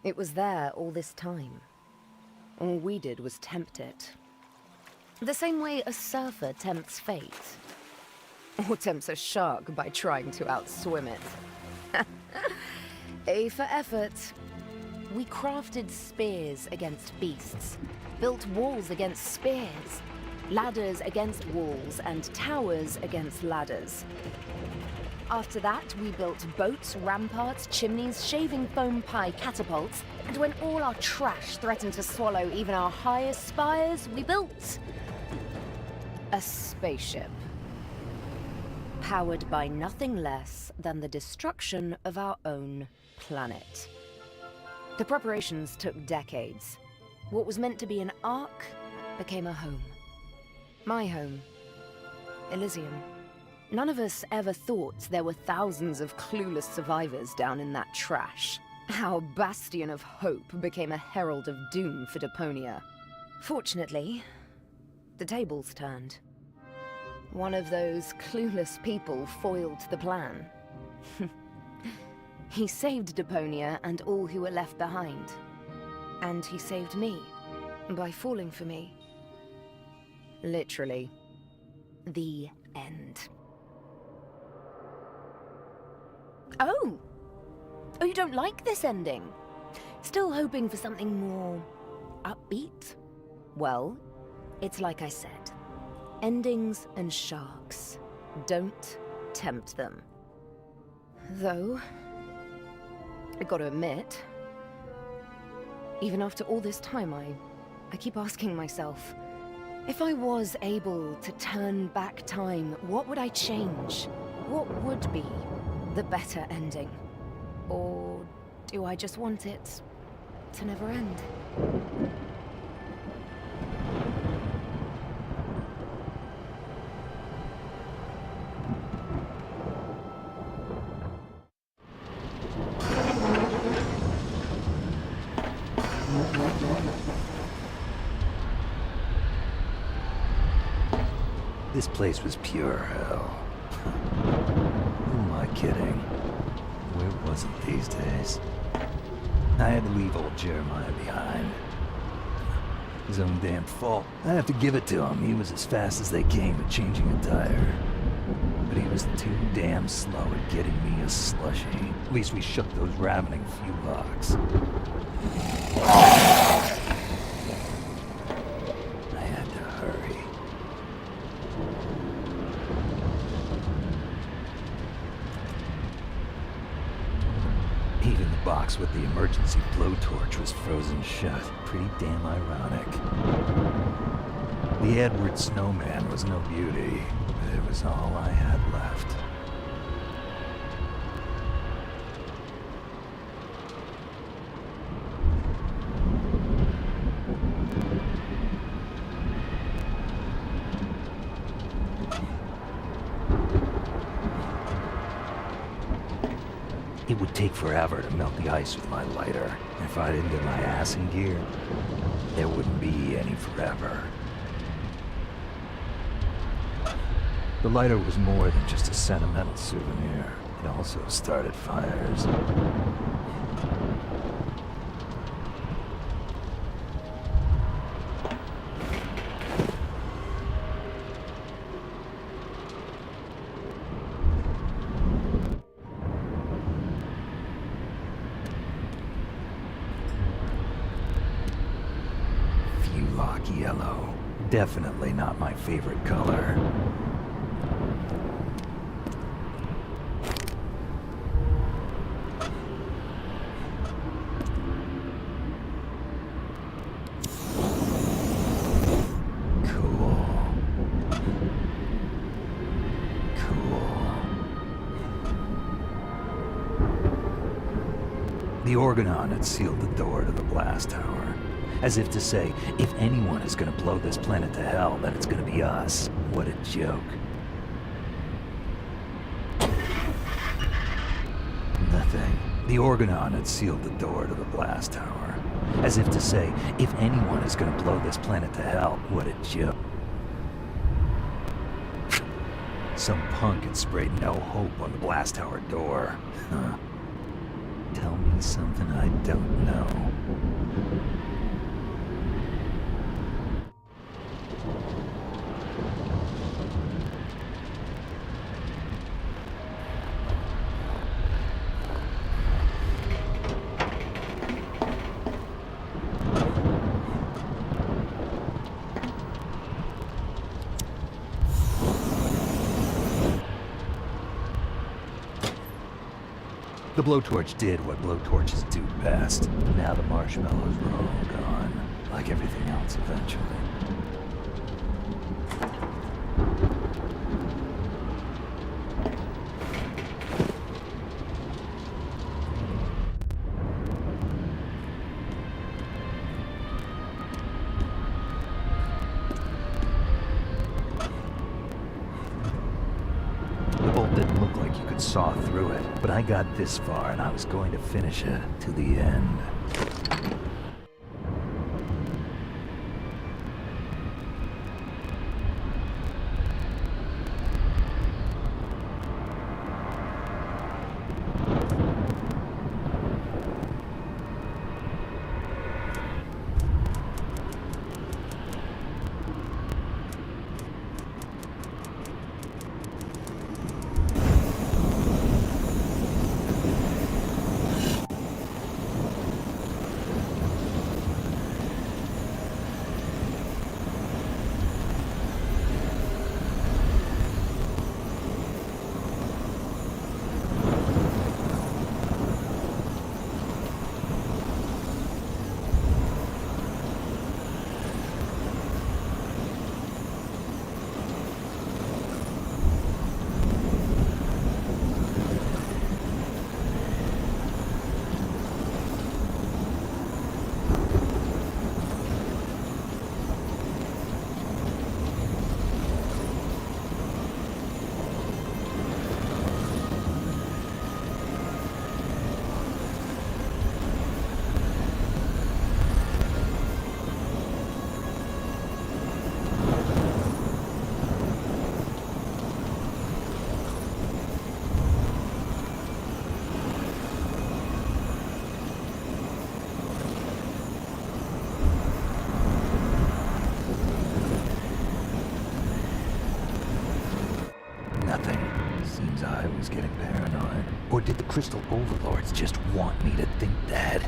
It was there all this time. All we did was tempt it. The same way a surfer tempts fate. Or tempts a shark by trying to outswim it. A for effort. We crafted spears against beasts, built walls against spears, ladders against walls, and towers against ladders. After that, we built boats, ramparts, chimneys, shaving foam pie catapults, and when all our trash threatened to swallow even our highest spires, we built a spaceship. Powered by nothing less than the destruction of our own planet. The preparations took decades. What was meant to be an ark became a home. My home. Elysium. None of us ever thought there were thousands of clueless survivors down in that trash. Our bastion of hope became a herald of doom for Deponia. Fortunately, the tables turned. One of those clueless people foiled the plan. He saved Deponia and all who were left behind. And he saved me by falling for me. Literally. The end. Oh! Oh, you don't like this ending? Still hoping for something more upbeat? Well, it's like I said. Endings and sharks. Don't tempt them. Though, I gotta admit, even after all this time, I keep asking myself, if I was able to turn back time, what would I change? What would be the better ending? Or do I just want it to never end? This place was pure hell. Who am I kidding? Where was it these days? I had to leave old Jeremiah behind. His own damn fault. I have to give it to him. He was as fast as they came at changing a tire. But he was too damn slow at getting me a slushie. At least we shook those ravening few locks. I had to hurry. Even the box with the emergency blowtorch was frozen shut. Pretty damn ironic. The Edward Snowman was no beauty, but it was all I had left. It would take forever to melt the ice with my lighter. If I didn't get my ass in gear, there wouldn't be any forever. The lighter was more than just a sentimental souvenir. It also started fires. Yellow. Definitely not my favorite color. The Organon had sealed the door to the blast tower. As if to say, if anyone is gonna blow this planet to hell, then it's gonna be us. What a joke. Nothing. The Organon had sealed the door to the blast tower. As if to say, if anyone is gonna blow this planet to hell, what a joke. Some punk had sprayed no hope on the blast tower door. Huh. Tell me something I don't know. The blowtorch did what blowtorches do best. Now the marshmallows were all gone, like everything else eventually. Didn't look like you could saw through it, but I got this far and I was going to finish it to the end. I was getting paranoid. Or did the crystal overlords just want me to think that?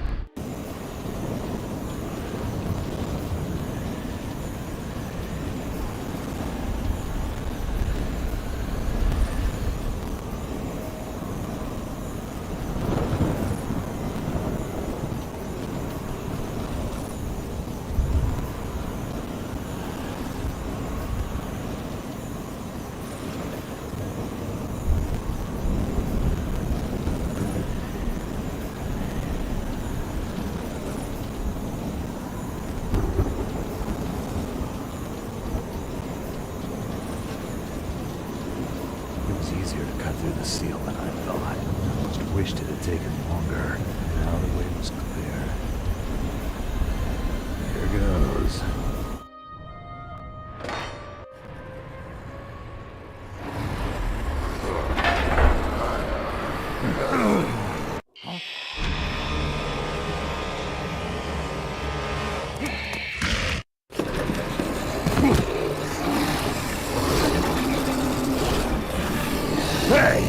Easier to cut through the seal than I thought. I almost wished it had taken longer. Now the way was clear. Here goes. Hey!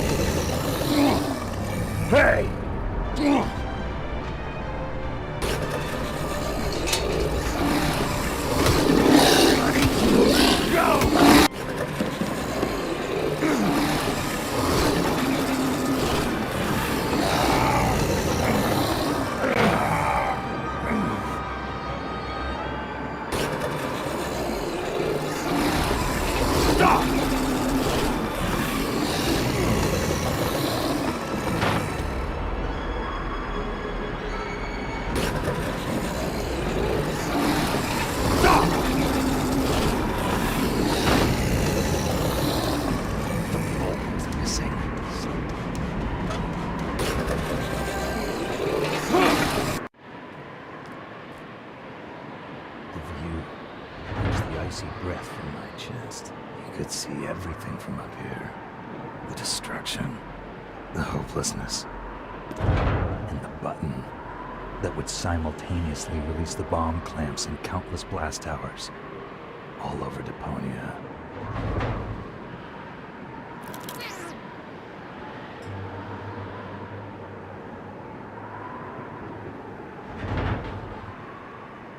Icy breath from my chest. You could see everything from up here. The destruction, the hopelessness, and the button that would simultaneously release the bomb clamps in countless blast towers all over Deponia.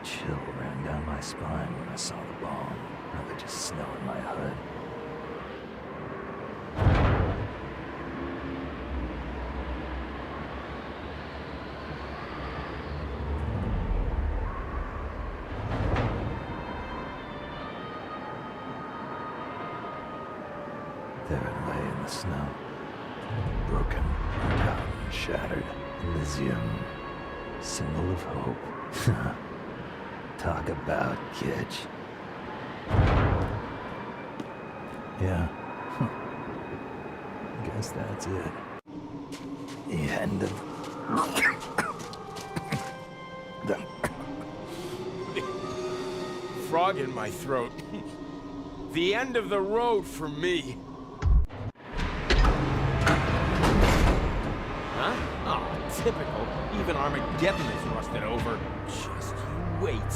Chill ran down my spine when I saw the bomb, rather just snow in my hood. the snow. Broken, forgotten, shattered. Elysium. Symbol of hope. Talk about kitsch. Yeah. Guess that's it. The end of... Frog in my throat. The end of the road for me. Huh? Oh, typical. Even Armageddon is rusted over. Just you wait.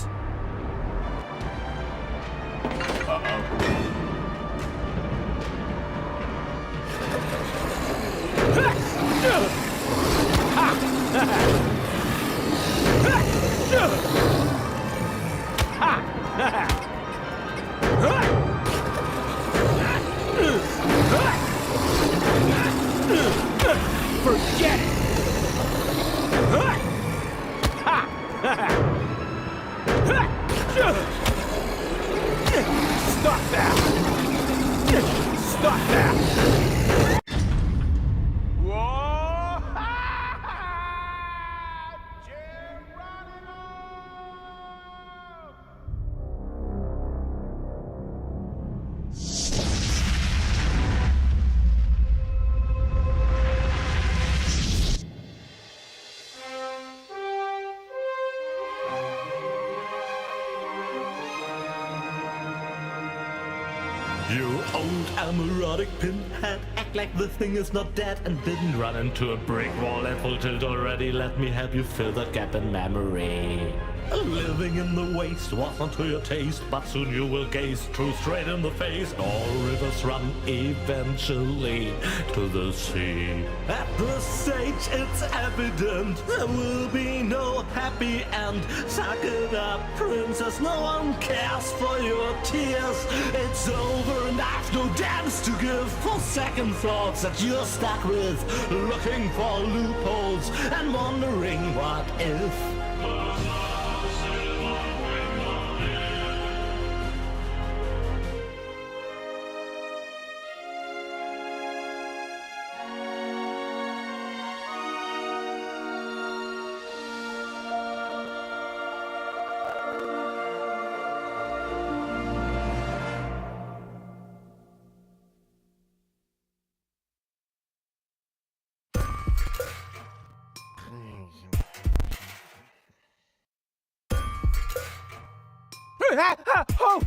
Forget it! Stop that! Stop that! Whoa! You old amorotic pinhead, act like the thing is not dead and didn't run into a brick wall at full tilt already. Let me help you fill that gap in memory. Living in the waste wasn't to your taste, but soon you will gaze true straight in the face. All rivers run eventually to the sea. At this stage it's evident there will be no happy end. Suck it up, princess, no one cares for your tears. It's over and I've no damns to give for second thoughts that you're stuck with, looking for loopholes and wondering what if. Oh!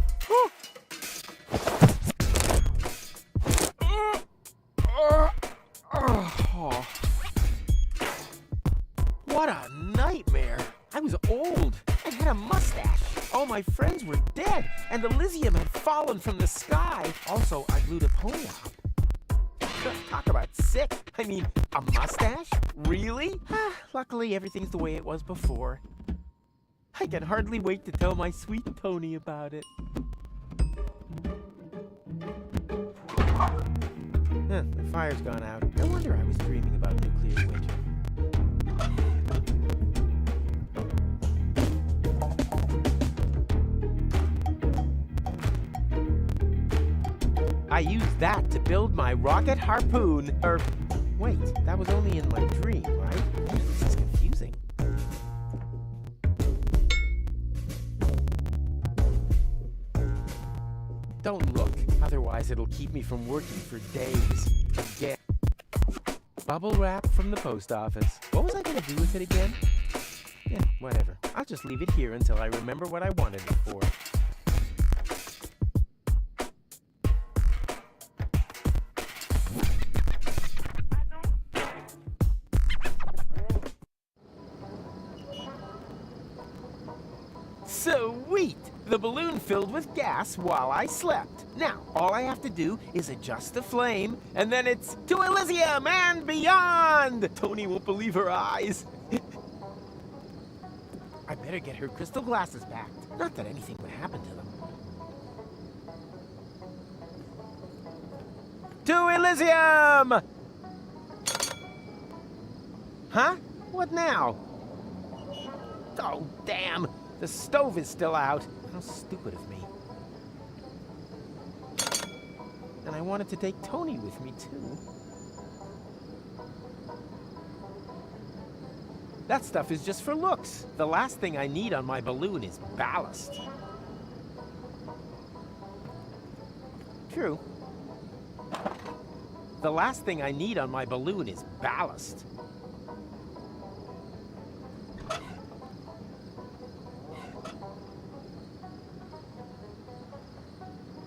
What a nightmare! I was old. I had a mustache. All my friends were dead, and Elysium had fallen from the sky. Also, I blew Deponia up. Talk about sick. I mean, a mustache? Really? Luckily, everything's the way it was before. I can hardly wait to tell my sweet Tony about it. The fire's gone out. No wonder I was dreaming about nuclear winter. I used that to build my rocket harpoon. Wait, that was only in my dream, right? This is confusing. Don't look, otherwise it'll keep me from working for days. Again. Bubble wrap from the post office. What was I gonna do with it again? Yeah, whatever. I'll just leave it here until I remember what I wanted it for. Sweet! The balloon filled with gas while I slept. Now, all I have to do is adjust the flame, and then it's to Elysium and beyond! Tony won't believe her eyes. I better get her crystal glasses back. Not that anything would happen to them. To Elysium! Huh? What now? Oh, damn! The stove is still out. How stupid of me. And I wanted to take Tony with me, too. That stuff is just for looks. The last thing I need on my balloon is ballast. True. The last thing I need on my balloon is ballast.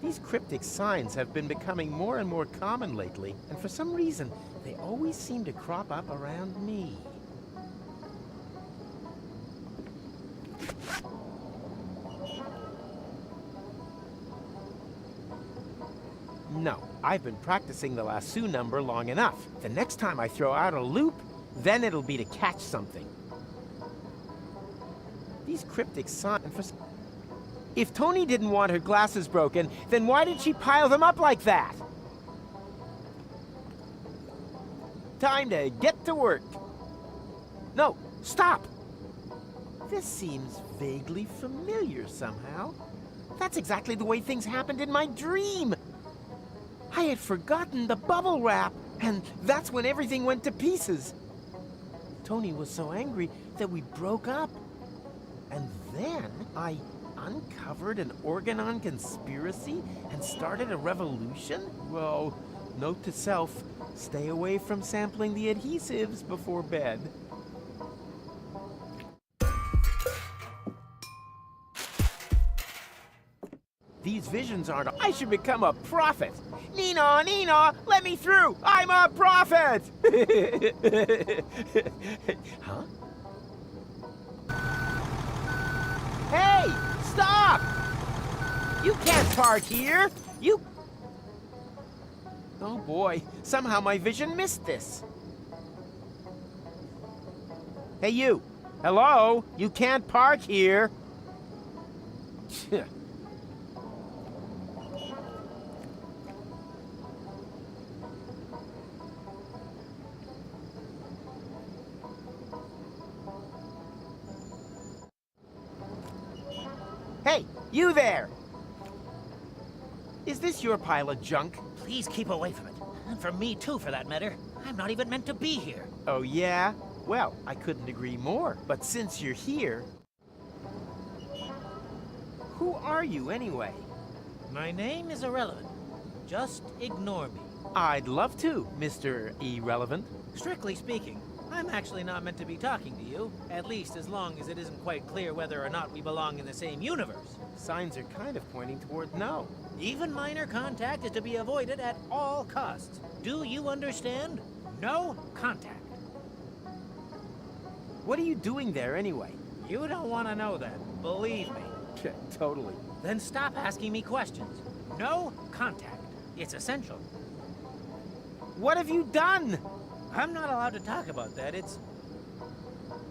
These cryptic signs have been becoming more and more common lately, and for some reason, they always seem to crop up around me. No, I've been practicing the lasso number long enough. The next time I throw out a loop, then it'll be to catch something. These cryptic signs... If Tony didn't want her glasses broken, then why did she pile them up like that? Time to get to work. No, stop! This seems vaguely familiar somehow. That's exactly the way things happened in my dream. I had forgotten the bubble wrap, and that's when everything went to pieces. Tony was so angry that we broke up. And then I uncovered an Organon conspiracy and started a revolution? Well, note to self, stay away from sampling the adhesives before bed. These visions aren't... I should become a prophet! Nina, Nina, let me through! I'm a prophet! Huh? Hey! Stop! You can't park here! You... Oh boy, somehow my vision missed this. Hey you! Hello? You can't park here! Hey, you there! Is this your pile of junk? Please keep away from it. And from me too, for that matter. I'm not even meant to be here. Oh yeah? Well, I couldn't agree more. But since you're here... Who are you anyway? My name is irrelevant. Just ignore me. I'd love to, Mr. Irrelevant. Strictly speaking, I'm actually not meant to be talking to you, at least as long as it isn't quite clear whether or not we belong in the same universe. Signs are kind of pointing toward no. Even minor contact is to be avoided at all costs. Do you understand? No contact. What are you doing there anyway? You don't want to know that, believe me. Totally. Then stop asking me questions. No contact. It's essential. What have you done? I'm not allowed to talk about that. It's...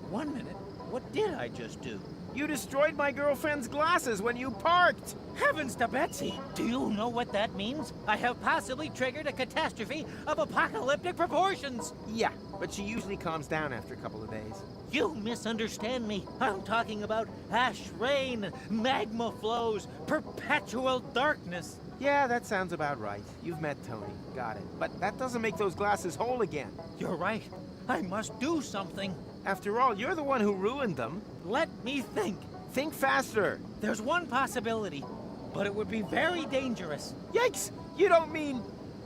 1 minute. What did I just do? You destroyed my girlfriend's glasses when you parked! Heavens to Betsy! Do you know what that means? I have possibly triggered a catastrophe of apocalyptic proportions! Yeah, but she usually calms down after a couple of days. You misunderstand me. I'm talking about ash rain, magma flows, perpetual darkness. Yeah, that sounds about right. You've met Tony. Got it. But that doesn't make those glasses whole again. You're right. I must do something. After all, you're the one who ruined them. Let me think. Think faster. There's one possibility, but it would be very dangerous. Yikes! You don't mean...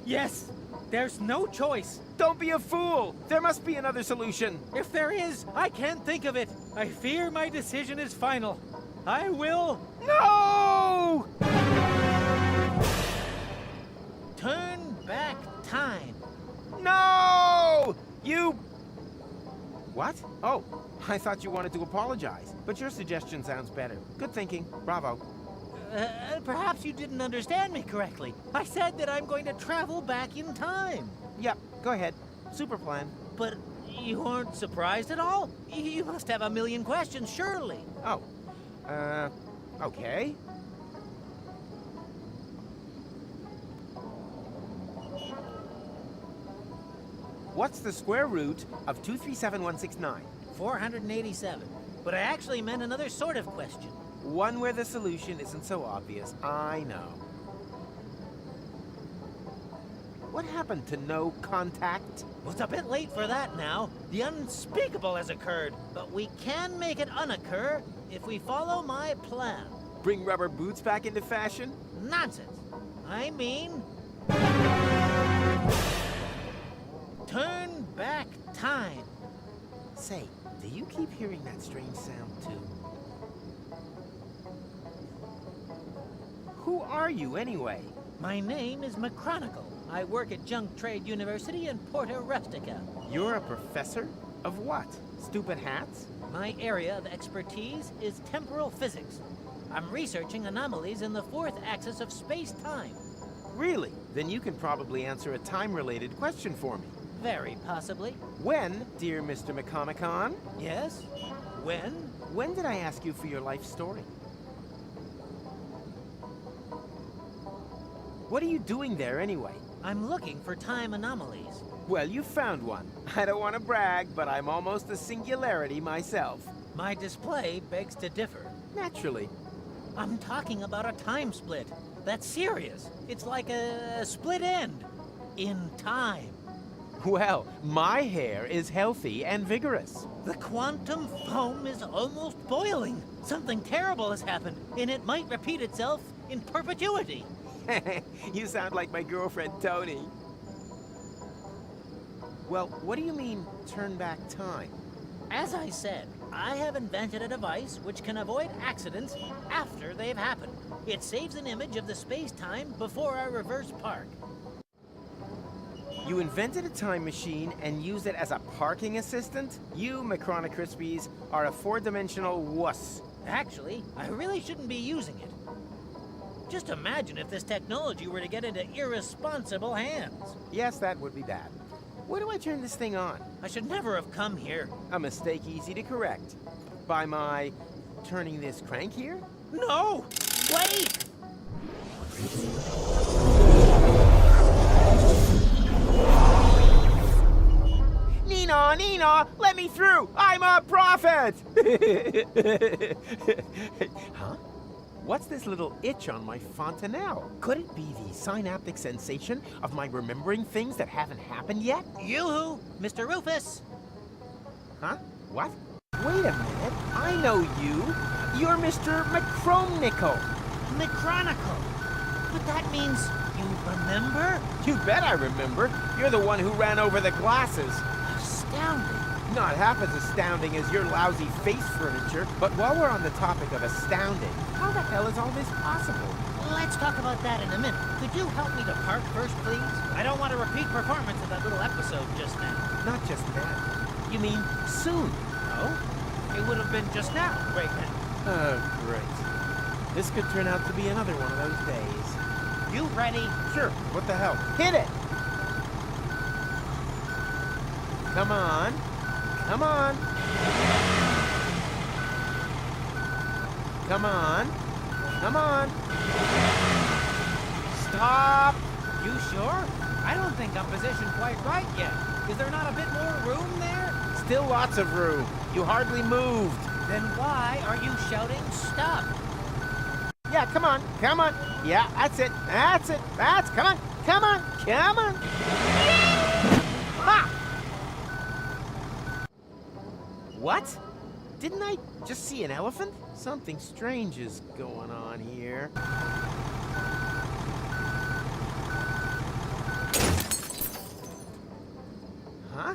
Yes, there's no choice. Don't be a fool! There must be another solution. If there is, I can't think of it. I fear my decision is final. I will... No! turn back time. No! You... What? Oh, I thought you wanted to apologize. But your suggestion sounds better. Good thinking. Bravo. Perhaps you didn't understand me correctly. I said that I'm going to travel back in time. Yep, go ahead. Super plan. But you aren't surprised at all? You must have a million questions, surely. Oh. Okay. What's the square root of 237169? 487. But I actually meant another sort of question. One where the solution isn't so obvious. I know. What happened to no contact? Well, it's a bit late for that now. The unspeakable has occurred, but we can make it unoccur if we follow my plan. Bring rubber boots back into fashion? Nonsense. I mean... turn back time. Say, do you keep hearing that strange sound too? Who are you anyway? My name is McChronicle. I work at Junk Trade University in Porta Rustica. You're a professor? Of what? Stupid hats? My area of expertise is temporal physics. I'm researching anomalies in the fourth axis of space-time. Really? Then you can probably answer a time-related question for me. Very possibly. When, dear Mr. McConaughey? Yes? When? When did I ask you for your life story? What are you doing there anyway? I'm looking for time anomalies. Well, you found one. I don't want to brag, but I'm almost a singularity myself. My display begs to differ. Naturally. I'm talking about a time split. That's serious. It's like a split end. In time. Well, my hair is healthy and vigorous. The quantum foam is almost boiling. Something terrible has happened, and it might repeat itself in perpetuity. You sound like my girlfriend, Tony. Well, what do you mean, turn back time? As I said, I have invented a device which can avoid accidents after they've happened. It saves an image of the space-time before I reverse park. You invented a time machine and used it as a parking assistant? You, Macrona Crispies, are a four-dimensional wuss. Actually, I really shouldn't be using it. Just imagine if this technology were to get into irresponsible hands. Yes, that would be bad. Where do I turn this thing on? I should never have come here. A mistake easy to correct. By my turning this crank here? No! Wait! Nina, let me through! I'm a prophet! Huh? What's this little itch on my fontanelle? Could it be the synaptic sensation of my remembering things that haven't happened yet? Yoo-hoo! Mr. Rufus! Huh? What? Wait a minute. I know you. You're Mr. McChronicle. McChronicle! But that means you remember? You bet I remember. You're the one who ran over the glasses. Astounding. Not half as astounding as your lousy face furniture, but while we're on the topic of astounding, how the hell is all this possible? Let's talk about that in a minute. Could you help me to park first, please? I don't want a repeat performance of that little episode just now. Not just now. You mean soon? No? It would have been just now, right now. Oh, great. This could turn out to be another one of those days. You ready? Sure, what the hell? Hit it! Come on. Come on. Come on. Come on. Stop! You sure? I don't think I'm positioned quite right yet. Is there not a bit more room there? Still lots of room. You hardly moved. Then why are you shouting stop? Yeah, come on. Come on. Yeah, that's it. That's it. Come on. Come on. Come on. Ha! What? Didn't I just see an elephant? Something strange is going on here. Huh?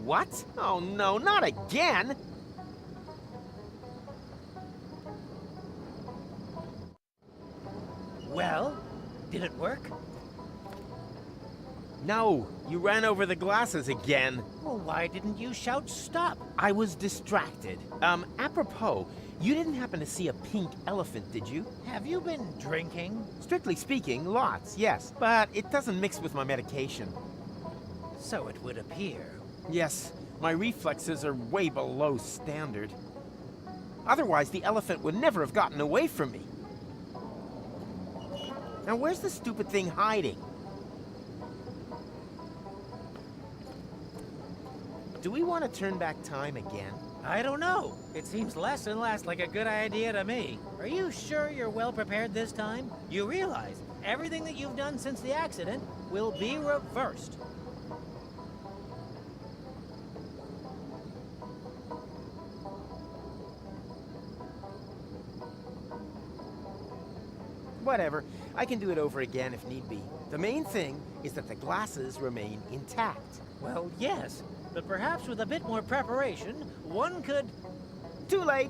What? Oh no, not again! Well, did it work? No, you ran over the glasses again. Well, why didn't you shout stop? I was distracted. Apropos, you didn't happen to see a pink elephant, did you? Have you been drinking? Strictly speaking, lots, yes. But it doesn't mix with my medication. So it would appear. Yes, my reflexes are way below standard. Otherwise, the elephant would never have gotten away from me. Now, where's the stupid thing hiding? Do we want to turn back time again? I don't know. It seems less and less like a good idea to me. Are you sure you're well prepared this time? You realize everything that you've done since the accident will be reversed. Whatever. I can do it over again if need be. The main thing is that the glasses remain intact. Well, yes, but perhaps with a bit more preparation, one could... Too late!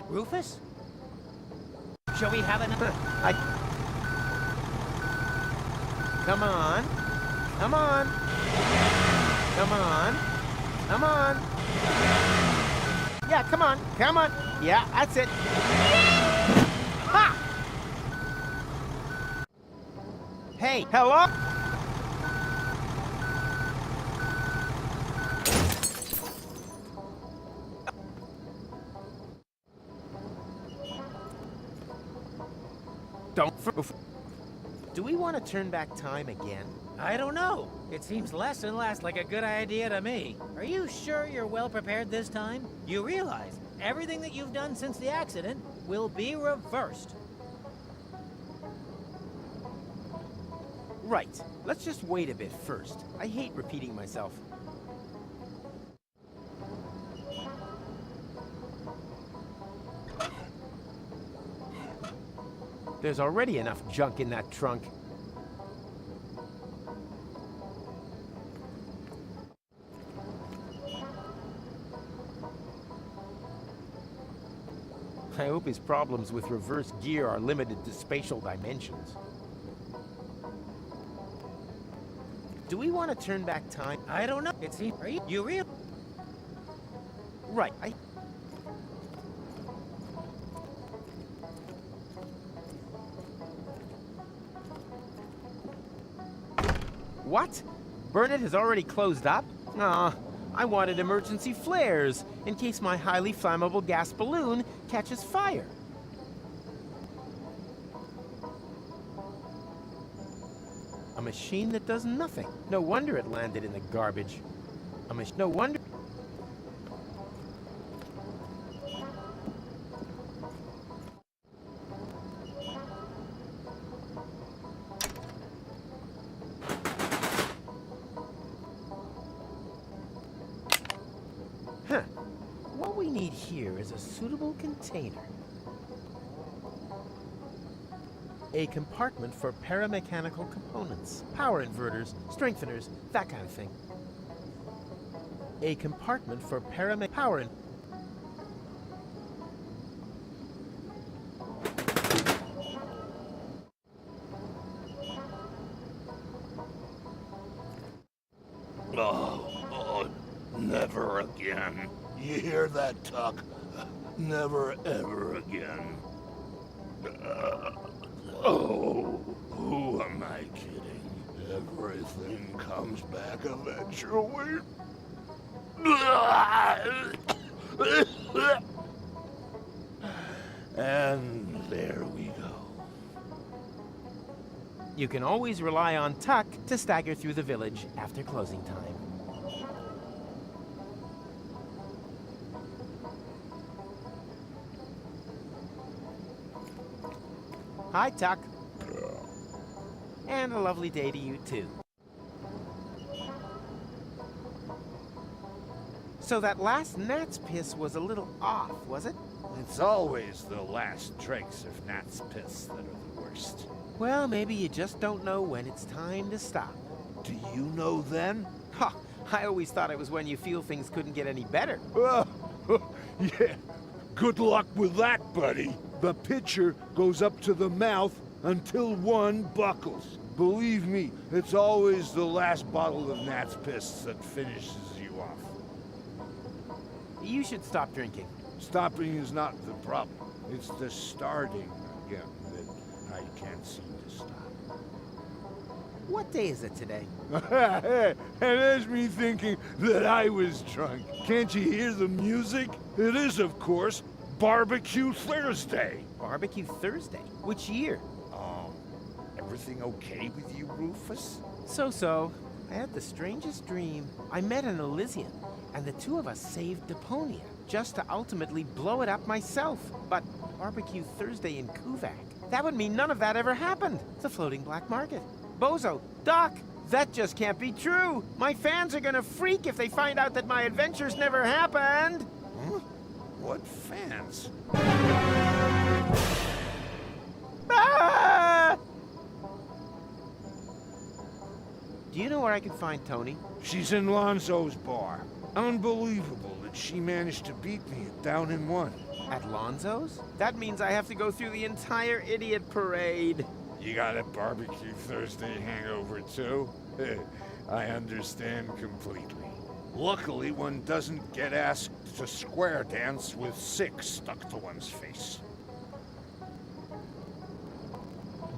Rufus? Shall we have another... Come on. Come on. Come on. Come on. Yeah, come on. Come on. Yeah, that's it. Ha! Hey, hello? Don't... Do we want to turn back time again? I don't know. It seems less and less like a good idea to me. Are you sure you're well prepared this time? You realize everything that you've done since the accident will be reversed. Right. Let's just wait a bit first. I hate repeating myself. There's already enough junk in that trunk. I hope his problems with reverse gear are limited to spatial dimensions. Do we want to turn back time? I don't know. It seems... Are you real? Right. What? Burnett has already closed up? Aw, I wanted emergency flares in case my highly flammable gas balloon catches fire. A machine that does nothing. No wonder it landed in the garbage. No wonder... Huh. What we need here is a suitable container. A compartment for paramechanical components, power inverters, strengtheners, that kind of thing. A compartment for power. Oh, never again. You hear that, Tuck? Never ever again. Oh, who am I kidding? Everything comes back eventually. And there we go. You can always rely on Tuck to stagger through the village after closing time. Hi, Tuck. And a lovely day to you, too. So that last gnat's piss was a little off, was it? It's always the last dregs of gnat's piss that are the worst. Well, maybe you just don't know when it's time to stop. Do you know then? Ha! I always thought it was when you feel things couldn't get any better. Yeah. Good luck with that, buddy. The pitcher goes up to the mouth until one buckles. Believe me, it's always the last bottle of gnat's piss that finishes you off. You should stop drinking. Stopping is not the problem. It's the starting again that I can't seem to stop. What day is it today? And there's me thinking that I was drunk. Can't you hear the music? It is, of course, Barbecue Thursday. Barbecue Thursday? Which year? Everything okay with you, Rufus? So-so. I had the strangest dream. I met an Elysian. And the two of us saved Deponia, just to ultimately blow it up myself. But Barbecue Thursday in Kuvak, that would mean none of that ever happened. It's a floating black market. Bozo, Doc, that just can't be true. My fans are gonna freak if they find out that my adventures never happened. Huh? What fans? Ah! Do you know where I can find Tony? She's in Lonzo's bar. Unbelievable that she managed to beat me at Down in One. At Lonzo's? That means I have to go through the entire idiot parade. You got a Barbecue Thursday hangover too? I understand completely. Luckily, one doesn't get asked to square dance with 6 stuck to one's face.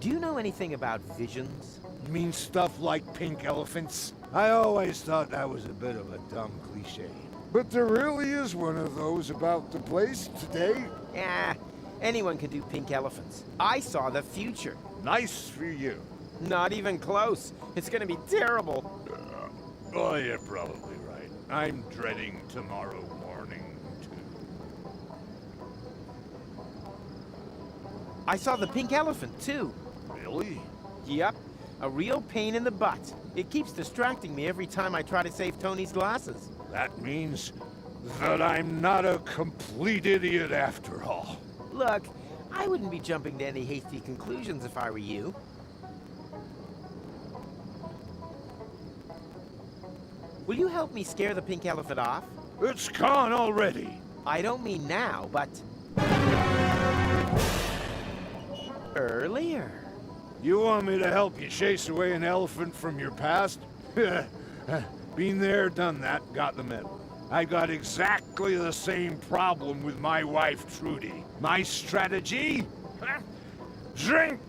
Do you know anything about visions? You mean stuff like pink elephants? I always thought that was a bit of a dumb cliche. But there really is one of those about the place today. Yeah, anyone can do pink elephants. I saw the future. Nice for you. Not even close. It's gonna be terrible. Oh, you're probably right. I'm dreading tomorrow morning, too. I saw the pink elephant, too. Really? Yep, a real pain in the butt. It keeps distracting me every time I try to save Tony's glasses. That means that I'm not a complete idiot after all. Look, I wouldn't be jumping to any hasty conclusions if I were you. Will you help me scare the pink elephant off? It's gone already. I don't mean now, but... earlier. You want me to help you chase away an elephant from your past? Been there, done that, got the medal. I got exactly the same problem with my wife, Trudy. My strategy? Drink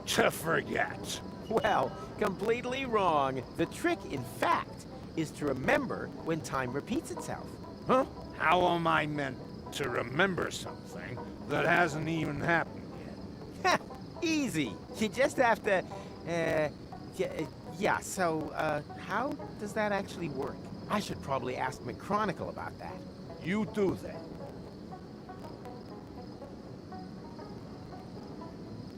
to forget. Well, completely wrong. The trick, in fact, is to remember when time repeats itself. Huh? How am I meant to remember something that hasn't even happened yet? Easy. You just have to, yeah, so, how does that actually work? I should probably ask McChronicle about that. You do that.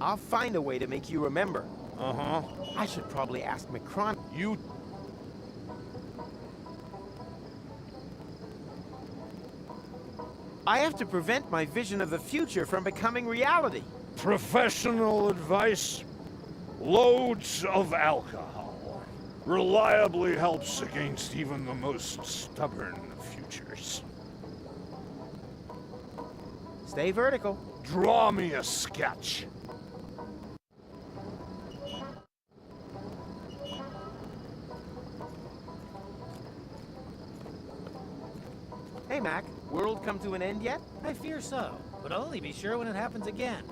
I'll find a way to make you remember. Uh-huh. I should probably ask McChronicle. You... I have to prevent my vision of the future from becoming reality. Professional advice? Loads of alcohol. Reliably helps against even the most stubborn futures. Stay vertical. Draw me a sketch. Hey, Mac. World come to an end yet? I fear so, but I'll only be sure when it happens again.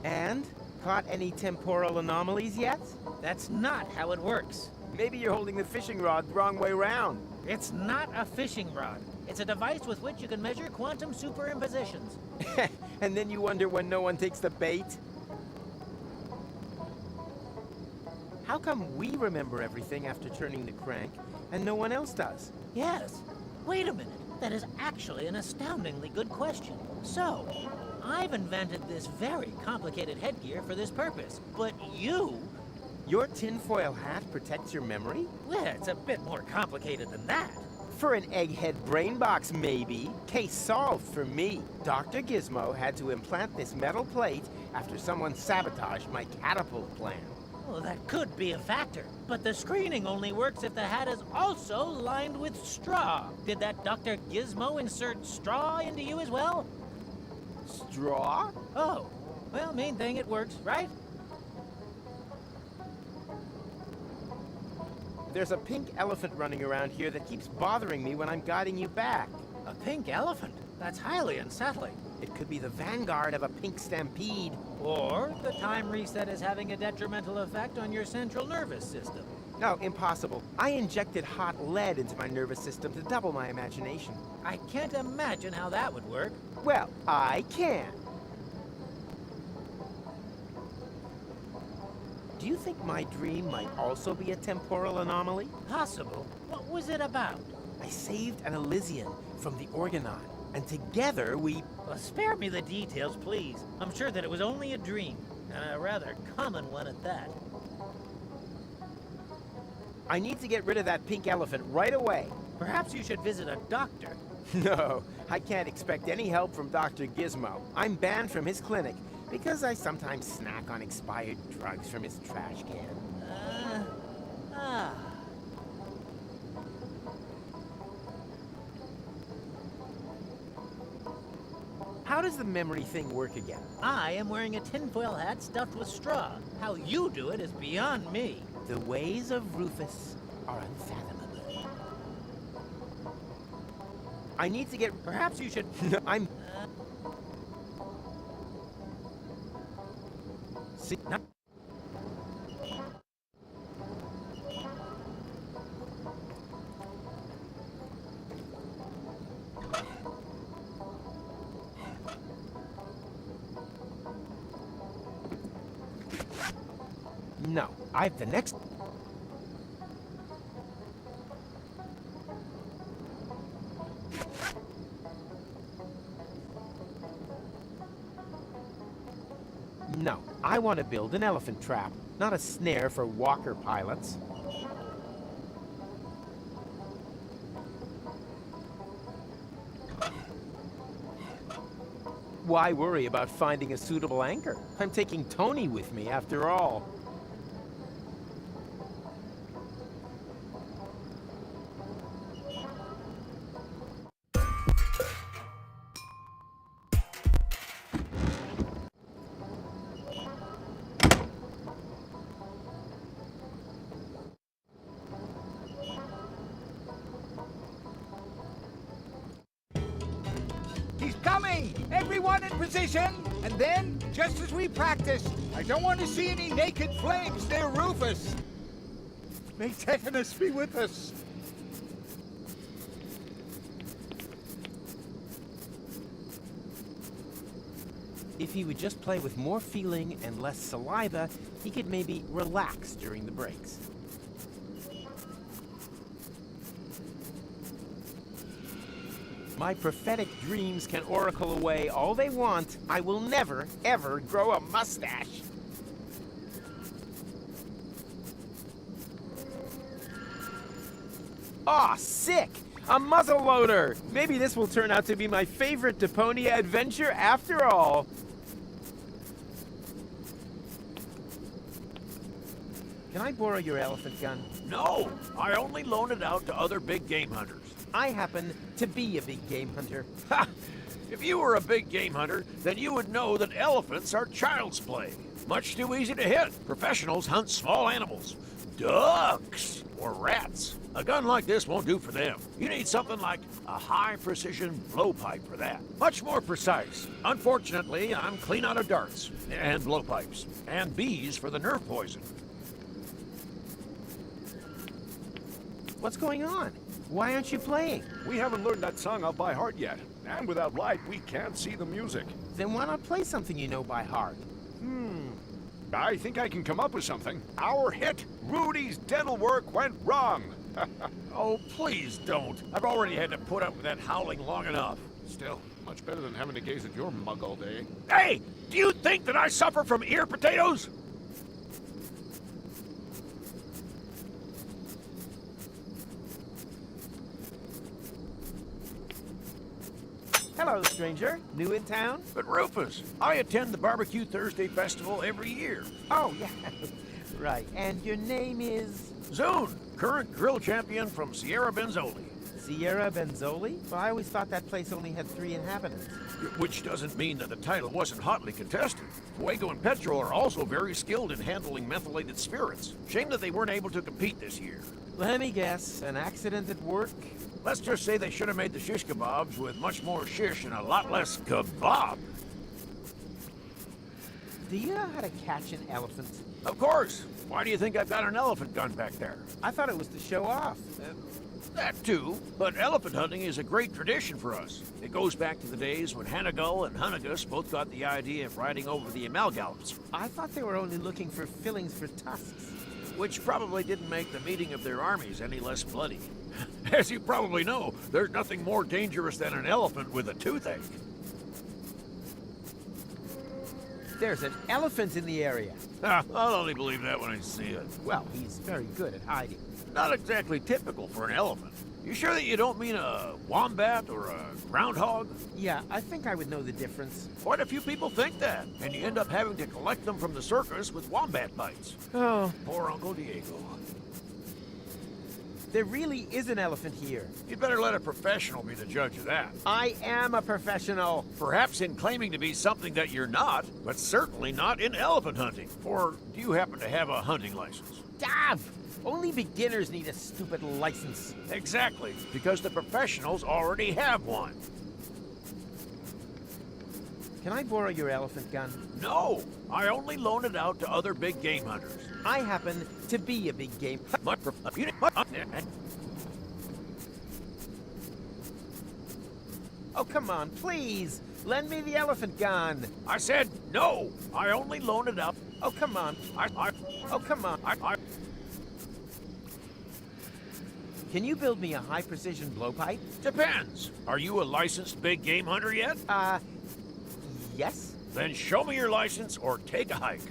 And? Caught any temporal anomalies yet? That's not how it works. Maybe you're holding the fishing rod the wrong way round. It's not a fishing rod. It's a device with which you can measure quantum superimpositions. And then you wonder when no one takes the bait? How come we remember everything after turning the crank, and no one else does? Yes. Wait a minute. That is actually an astoundingly good question. So, I've invented this very complicated headgear for this purpose, but you... Your tinfoil hat protects your memory? Well, it's a bit more complicated than that. For an egghead brain box, maybe. Case solved for me. Dr. Gizmo had to implant this metal plate after someone sabotaged my catapult plan. Well, that could be a factor, but the screening only works if the hat is also lined with straw. Did that Dr. Gizmo insert straw into you as well? Straw? Oh, well, main thing, it works, right? There's a pink elephant running around here that keeps bothering me when I'm guiding you back. A pink elephant? That's highly unsettling. It could be the vanguard of a pink stampede. Or the time reset is having a detrimental effect on your central nervous system. No, impossible. I injected hot lead into my nervous system to double my imagination. I can't imagine how that would work. Well, I can. do you think my dream might also be a temporal anomaly? Possible. What was it about? I saved an Elysian from the Organon, and together we... Well, spare me the details, please. I'm sure that it was only a dream, and a rather common one at that. I need to get rid of that pink elephant right away. Perhaps you should visit a doctor. No, I can't expect any help from Dr. Gizmo. I'm banned from his clinic because I sometimes snack on expired drugs from his trash can. How does the memory thing work again? I am wearing a tinfoil hat stuffed with straw. How you do it is beyond me. The ways of Rufus are unfathomable. I need to get... Perhaps you should... I'm... See, not... No, I've the next... No, I want to build an elephant trap, not a snare for walker pilots. Why worry about finding a suitable anchor? I'm taking Tony with me after all. He's coming! Everyone in position! And then, just as we practiced, I don't want to see any naked flames near Rufus. May tetanus be with us. If he would just play with more feeling and less saliva, he could maybe relax during the breaks. My prophetic dreams can oracle away all they want. I will never, ever grow a mustache. Aw, sick! A muzzleloader! Maybe this will turn out to be my favorite Deponia adventure after all. Can I borrow your elephant gun? No, I only loan it out to other big game hunters. I happen to be a big game hunter. Ha! If you were a big game hunter, then you would know that elephants are child's play. Much too easy to hit. Professionals hunt small animals. Ducks or rats. A gun like this won't do for them. You need something like a high-precision blowpipe for that. Much more precise. Unfortunately, I'm clean out of darts and blowpipes and bees for the nerve poison. What's going on? Why aren't you playing? We haven't learned that song out by heart yet. And without light, we can't see the music. Then why not play something you know by heart? I think I can come up with something. Our hit, Rudy's Dental Work Went Wrong. Oh, please don't. I've already had to put up with that howling long enough. Still, much better than having to gaze at your mug all day. Hey, do you think that I suffer from ear potatoes? Hello, stranger. New in town? But Rufus, I attend the Barbecue Thursday Festival every year. Oh, yeah. Right. And your name is? Zune, current grill champion from Sierra Benzoli. Sierra Benzoli? Well, I always thought that place only had 3 inhabitants. Which doesn't mean that the title wasn't hotly contested. Fuego and Petro are also very skilled in handling methylated spirits. Shame that they weren't able to compete this year. Let me guess. An accident at work? Let's just say they should have made the shish kebabs with much more shish and a lot less kebab. Do you know how to catch an elephant? Of course. Why do you think I've got an elephant gun back there? I thought it was to show off. That too, but elephant hunting is a great tradition for us. It goes back to the days when Hanagal and Hunnigus both got the idea of riding over the Amalgams, I thought they were only looking for fillings for tusks. which probably didn't make the meeting of their armies any less bloody. As you probably know, there's nothing more dangerous than an elephant with a toothache. There's an elephant in the area. I'll only believe that when I see it. Well, he's very good at hiding. Not exactly typical for an elephant. You sure that you don't mean a wombat or a groundhog? Yeah, I think I would know the difference. Quite a few people think that, and you end up having to collect them from the circus with wombat bites. Oh, Poor Uncle Diego. there really is an elephant here. You'd better let a professional be the judge of that. I am a professional. Perhaps in claiming to be something that you're not, but certainly not in elephant hunting. Or do you happen to have a hunting license? Dav! Only beginners need a stupid license. Exactly, because the professionals already have one. Can I borrow your elephant gun? No, I only loan it out to other big game hunters. I happen to be a big game. Oh, come on, please. Lend me the elephant gun. I said no. I only loan it out. Oh, come on. Oh, come on. Can you build me a high-precision blowpipe? Depends. Are you a licensed big game hunter yet? Yes? Then show me your license or take a hike.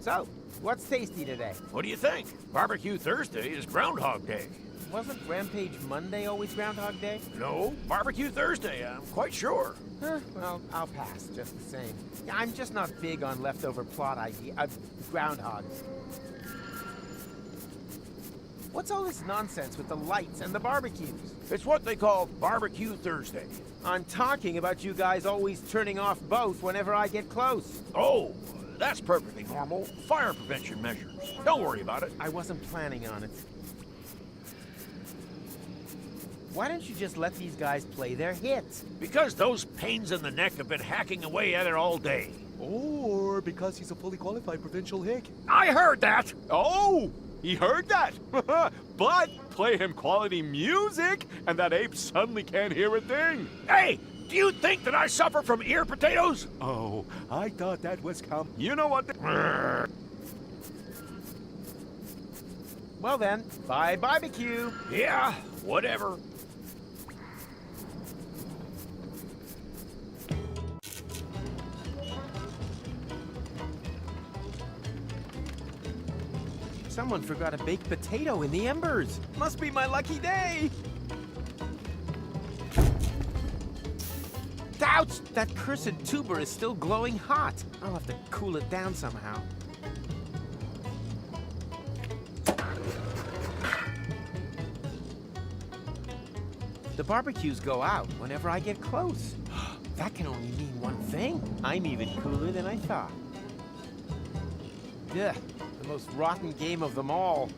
So, what's tasty today? What do you think? Barbecue Thursday is Groundhog Day. Wasn't Rampage Monday always Groundhog Day? No, Barbecue Thursday, I'm quite sure. Well, I'll pass, just the same. I'm just not big on leftover plot groundhogs. What's all this nonsense with the lights and the barbecues? It's what they call Barbecue Thursday. I'm talking about you guys always turning off both whenever I get close. Oh, that's perfectly normal. Fire prevention measures. Don't worry about it. I wasn't planning on it. Why don't you just let these guys play their hits? Because those pains in the neck have been hacking away at it all day. Or because he's a fully qualified provincial hick. I heard that! Oh, he heard that. But play him quality music, and that ape suddenly can't hear a thing. Hey, do you think that I suffer from ear potatoes? Oh, I thought that was You know what? Well then, bye barbecue. Yeah, whatever. Someone forgot a baked potato in the embers. Must be my lucky day. Ouch! That cursed tuber is still glowing hot. I'll have to cool it down somehow. The barbecues go out whenever I get close. That can only mean one thing. I'm even cooler than I thought. Ugh, the most rotten game of them all.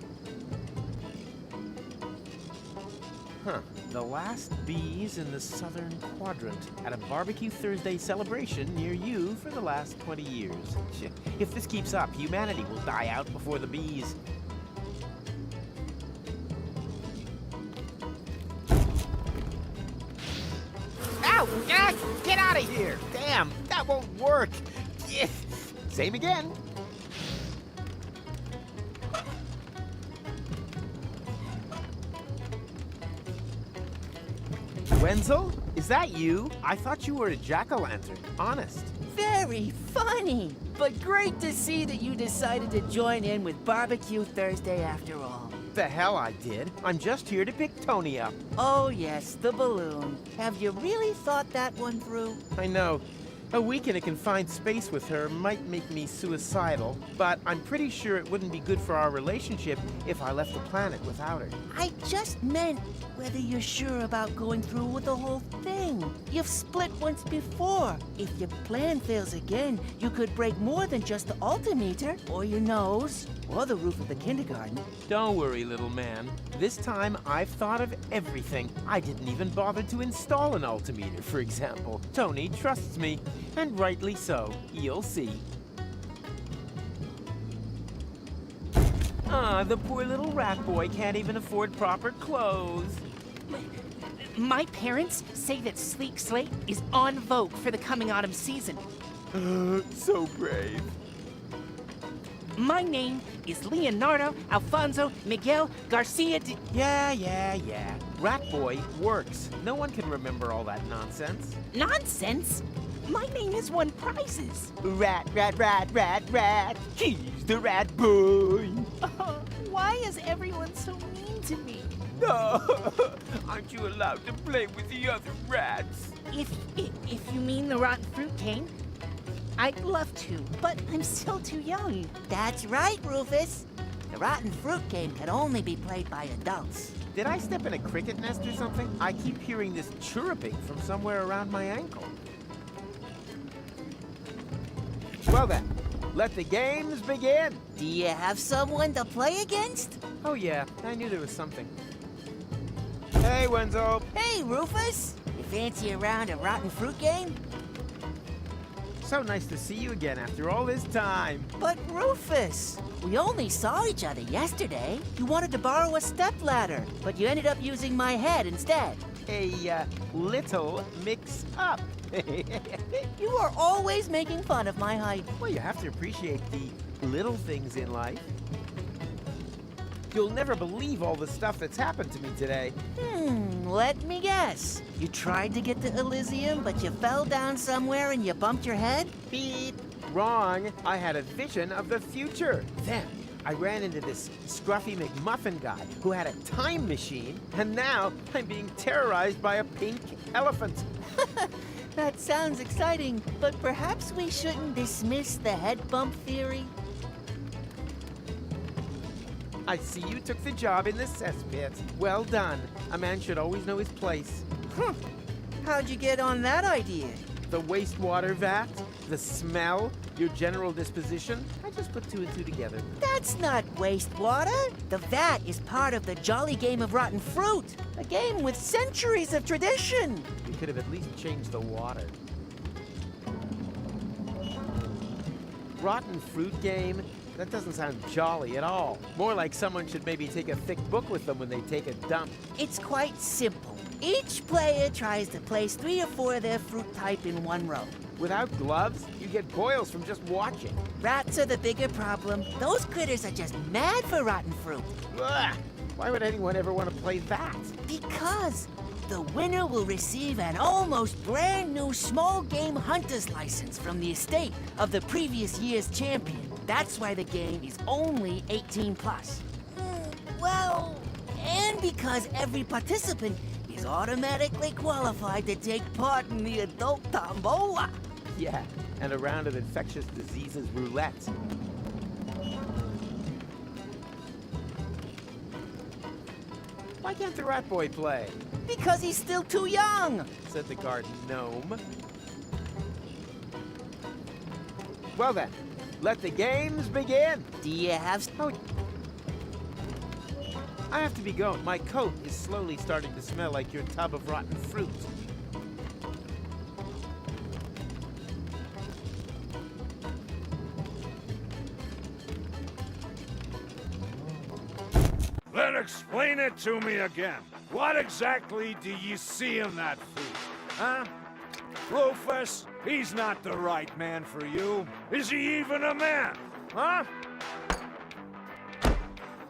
Huh. The last bees in the southern quadrant at a Barbecue Thursday celebration near you for the last 20 years. If this keeps up, humanity will die out before the bees. Ow! Ah, get out of here! Damn, that won't work. Same again. Wenzel? Is that you? I thought you were a jack-o'-lantern. Honest. Very funny, but great to see that you decided to join in with Barbecue Thursday after all. The hell I did. I'm just here to pick Tony up. Oh yes, the balloon. Have you really thought that one through? I know. A week in a confined space with her might make me suicidal, but I'm pretty sure it wouldn't be good for our relationship if I left the planet without her. I just meant whether you're sure about going through with the whole thing. You've split once before. If your plan fails again, you could break more than just the altimeter, or your nose, or the roof of the kindergarten. Don't worry, little man. This time I've thought of everything. I didn't even bother to install an altimeter, for example. Tony trusts me, and rightly so. You'll see. Ah, the poor little rat boy can't even afford proper clothes. My parents say that Sleek Slate is en vogue for the coming autumn season. So brave. My name is Leonardo Alfonso Miguel Garcia de... Yeah. Rat boy works. No one can remember all that nonsense. Nonsense! My name has won prizes. Rat. He's the rat boy. Why is everyone so mean to me? Aren't you allowed to play with the other rats? If you mean the rotten fruit cane, I'd love to, but I'm still too young. That's right, Rufus. The rotten fruit game can only be played by adults. Did I step in a cricket nest or something? I keep hearing this chirruping from somewhere around my ankle. Well then, let the games begin. Do you have someone to play against? Oh yeah, I knew there was something. Hey, Wenzel. Hey, Rufus. You fancy a round of rotten fruit game? So nice to see you again after all this time. But Rufus, we only saw each other yesterday. You wanted to borrow a stepladder, but you ended up using my head instead. A little mix up. You are always making fun of my height. Well, you have to appreciate the little things in life. You'll never believe all the stuff that's happened to me today. Let me guess. You tried to get to Elysium, but you fell down somewhere and you bumped your head? Beep. Wrong. I had a vision of the future. Then I ran into this scruffy McMuffin guy who had a time machine, and now I'm being terrorized by a pink elephant. That sounds exciting, but perhaps we shouldn't dismiss the head bump theory. I see you took the job in the cesspit. Well done. A man should always know his place. How'd you get on that idea? The wastewater vat, the smell, your general disposition. I just put two and two together. That's not wastewater. The vat is part of the jolly game of rotten fruit. A game with centuries of tradition. You could have at least changed the water. Rotten fruit game? That doesn't sound jolly at all. More like someone should maybe take a thick book with them when they take a dump. It's quite simple. Each player tries to place 3 or 4 of their fruit type in one row. Without gloves, you get boils from just watching. Rats are the bigger problem. Those critters are just mad for rotten fruit. Ugh. Why would anyone ever want to play that? Because the winner will receive an almost brand new small game hunter's license from the estate of the previous year's champion. That's why the game is only 18 plus. Well, and because every participant is automatically qualified to take part in the adult tombola. Yeah, and a round of infectious diseases roulette. Why can't the rat boy play? Because he's still too young, said the garden gnome. Well then, let the games begin. Do you have... Oh, I have to be going. My coat is slowly starting to smell like your tub of rotten fruit. Then explain it to me again. What exactly do you see in that food, huh? Rufus, he's not the right man for you. Is he even a man, huh?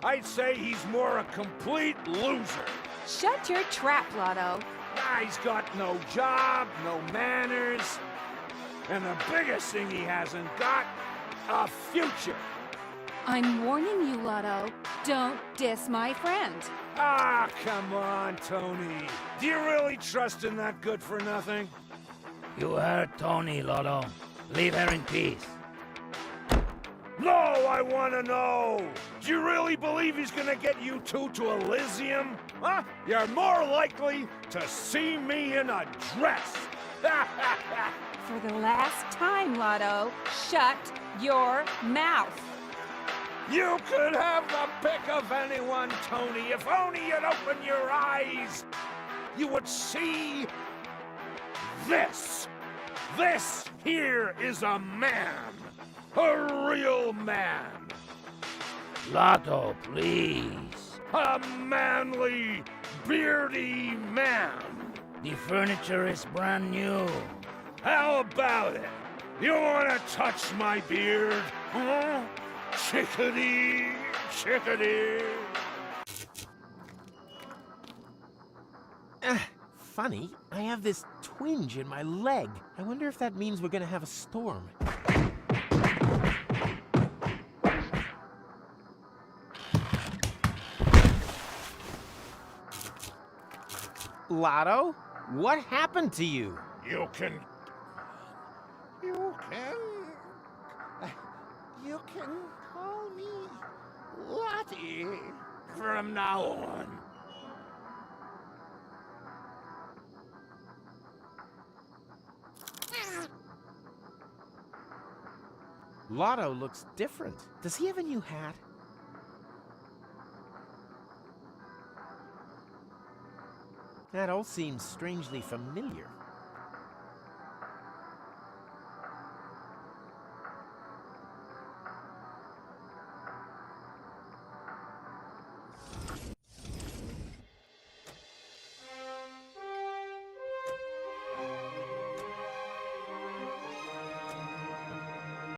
I'd say he's more a complete loser. Shut your trap, Lotto. Guy's got no job, no manners, and the biggest thing he hasn't got, a future. I'm warning you, Lotto. Don't diss my friend. Ah, come on, Tony. Do you really trust in that good-for-nothing? You heard Tony, Lotto. Leave her in peace. No, I want to know. Do you really believe he's gonna get you two to Elysium? Huh? You're more likely to see me in a dress. For the last time, Lotto, shut your mouth. You could have the pick of anyone, Tony. If only you'd open your eyes, you would see this. This here is a man. A real man. Lotto, please. A manly, beardy man. The furniture is brand new. How about it? You wanna touch my beard? Huh? Chickadee, chickadee. Funny, I have this twinge in my leg. I wonder if that means we're gonna have a storm. Lotto, what happened to you? You can call me Lottie from now on. Lotto looks different. Does he have a new hat? That all seems strangely familiar.